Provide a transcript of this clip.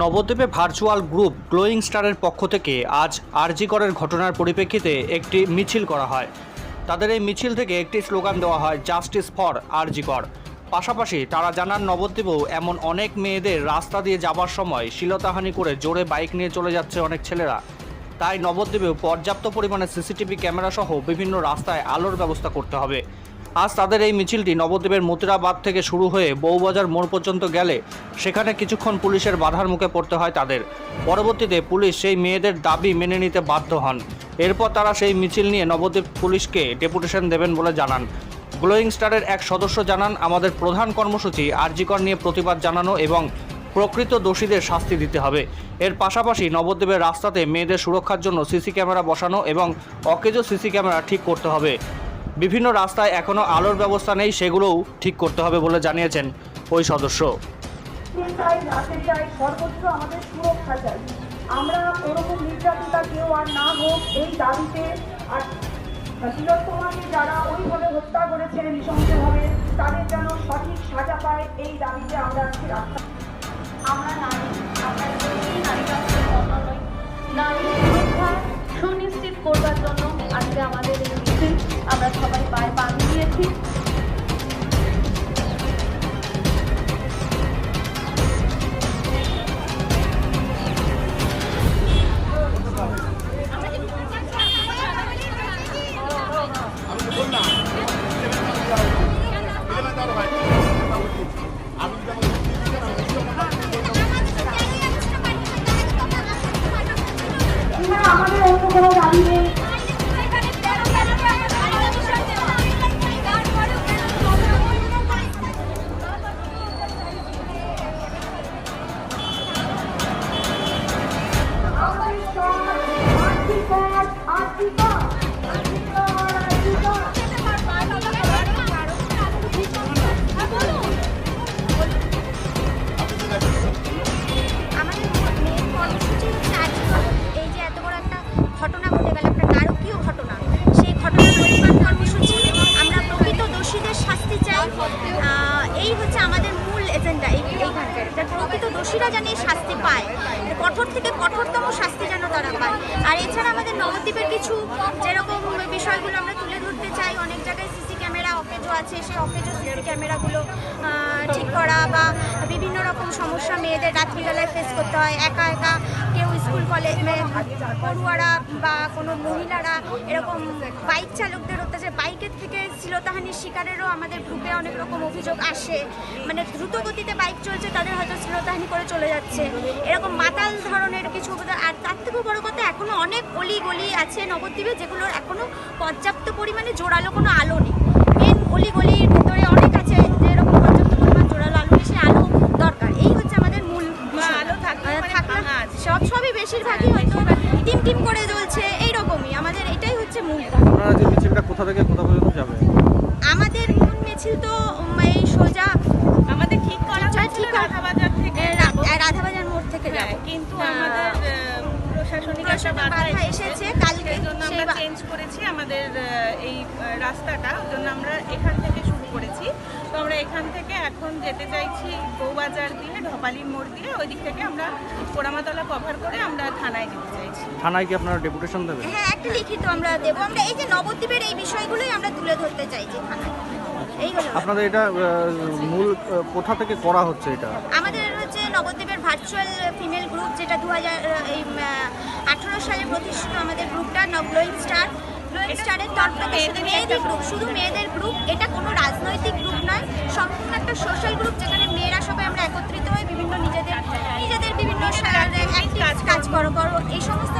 নবদ্বীপে virtual group glowing স্টারের পক্ষ থেকে আজ আরজি করের ঘটনার পরিপ্রেক্ষিতে একটি মিছিল করা হয়। তাদের এই মিছিল থেকে একটি স্লোগান দেওয়া হয়, জাস্টিস ফর আরজি কর। পাশাপাশি তারা জানান, নবদ্বীপেও এমন অনেক মেয়েদের রাস্তা দিয়ে যাবার সময় শ্লীলতাহানি করে জোরে বাইক নিয়ে চলে যাচ্ছে অনেক ছেলেরা। তাই নবদ্বীপেও পর্যাপ্ত পরিমাণে সিসিটিভি ক্যামেরা সহ বিভিন্ন রাস্তায় আলোর ব্যবস্থা করতে হবে। আজ তাদের এই মিছিলটি নবদ্বীপের মতিরাবাদ থেকে শুরু হয়ে বউবাজার মোড় পর্যন্ত গেলে সেখানে কিছুক্ষণ পুলিশের বাধার মুখে পড়তে হয় তাদের। পরবর্তীতে পুলিশ সেই মেয়েদের দাবি মেনে নিতে বাধ্য হন। এরপর তারা সেই মিছিল নিয়ে নবদ্বীপ পুলিশকে ডেপুটেশন দেবেন বলে জানান। গ্লোয়িং স্টারের এক সদস্য জানান, আমাদের প্রধান কর্মসূচি আরজি কর নিয়ে প্রতিবাদ জানানো এবং প্রকৃত দোষীদের শাস্তি দিতে হবে। এর পাশাপাশি নবদ্বীপের রাস্তাতে মেয়েদের সুরক্ষার জন্য সিসি ক্যামেরা বসানো এবং অকেজো সিসি ক্যামেরা ঠিক করতে হবে। বিভিন্ন রাস্তায় এখনও আলোর ব্যবস্থা নেই, সেগুলোও ঠিক করতে হবে বলে জানিয়েছেন ওই সদস্য। সর্বোচ্চ আমাদের সুরক্ষা চাই। আমরা ওরকম নির্যাতিতা কেউ আর না হোক এই দাবিতে, আর তিলোত্তমাকে যারা ওইভাবে হত্যা করেছে নৃশংসভাবে তাদের যেন সঠিক সাজা পায়, এই দাবিতে আমরা আজকে আমরা নারী, আপনার নারীরা নারী সুরক্ষা সুনিশ্চিত করবার জন্য আজকে আমাদের এই মিছিল আমরা সবাই পায়ে পা মিলিয়েছি। আমাদের অন্য কোনো দাবি নেই। ঘটনা ঘটে গেল, একটা নারকীয় ঘটনা, সেই ঘটনার প্রতিবাদ কর্মসূচি, আমরা প্রকৃত দোষীদের শাস্তি চাই। এই হচ্ছে আমাদের মূল এজেন্ডা এইখানকার, যে প্রকৃত দোষীরা যেন শাস্তি পায়, কঠোর থেকে কঠোরতম শাস্তি যেন তারা পায়। আর এছাড়া আমাদের নবদ্বীপের কিছু যেরকম বিষয়গুলো আমরা তুলে ধরতে চাই, অনেক জায়গায় সিসি ক্যামেরা অকেজো আছে, সেই অকেজো সিসি ক্যামেরাগুলো ঠিক করা, বা বিভিন্ন রকম সমস্যা মেয়েদের রাত্রিবেলায় ফেস করতে হয়। একা একা কেউ স্কুল কলেজ পড়ুয়ারা বা কোনো মহিলারা এরকম বাইক চালকদের অত্যাচার, বাইকের থেকে শ্লীলতাহানির শিকারেরও আমাদের গ্রুপে অনেক রকম অভিযোগ আসে। মানে দ্রুত গতিতে বাইক চলছে, তাদের হয়তো শ্লীলতাহানি করে চলে যাচ্ছে, এরকম মাতাল ধরনের কিছু। আর তার থেকেও বড় কথা, এখনও অনেক অলি গলি আছে নবদ্বীপে যেগুলোর এখনও পর্যাপ্ত পরিমাণে জোরালো কোনো আলো নেই। মেন অলি গলির ভেতরে অনেক আছে যেরকম পর্যাপ্ত পরিমাণ জোরালো আলো নেই, সেই আলো দরকার। এই হচ্ছে আমাদের মূল আলো থাকলে সবই বেশিরভাগই হয়তো টিম টিম করে জ্বলছে, এইরকমই আমাদের এটাই হচ্ছে মূল। আপনারা যে মিছিলটা কোথা থেকে কোথা পর্যন্ত যাবে? আমাদের মূল মিছিল তো এই সোজা আমাদের ঠিক করা হয়েছিল রাধাবাজার থেকে, রাধাবাজার মোড় থেকে যাব, কিন্তু আমাদের প্রশাসনিক একটা বাধা এসেছে। কালকে জন্য আমরা চেঞ্জ করেছি আমাদের এই রাস্তাটা, ওই জন্য আমরা এখান থেকে শুরু করেছি। তো আমরা এখান থেকে এখন যেতে চাইছি বউবাজার দিয়ে, ঢপালি মোড় দিয়ে, ওই দিক থেকে আমরা পোড়ামাতলা কভার করে আমরা থানায় যেতে চাইছি। থানায় কি আপনারা ডেপুটেশন দেবেন? হ্যাঁ, একটা লিখিত আমরা দেবো। আমরা এই যে নবদ্বীপের এই বিষয়গুলোই আমরা তুলে ধরতে চাইছি থানায়। এইগুলো আপনাদের এটা মূল কোথা থেকে করা হচ্ছে? এটা আমাদের হচ্ছে নবদ্বীপের ভার্চুয়াল ফিমেল গ্রুপ, যেটা 2018 সালে প্রতিষ্ঠিত আমাদের গ্রুপটা গ্লোয়িং স্টার। গ্লোয়িং স্টারের তরফ থেকে মেয়েদের গ্রুপ, শুধু মেয়েদের গ্রুপ। এটা কোনো রাজনৈতিক গ্রুপ নয়, সম্পূর্ণ একটা সোশ্যাল গ্রুপ, যেখানে মেয়েরা সবাই আমরা একত্রিত হই বিভিন্ন নিজেদের বিভিন্ন কাজ করো, এই সমস্ত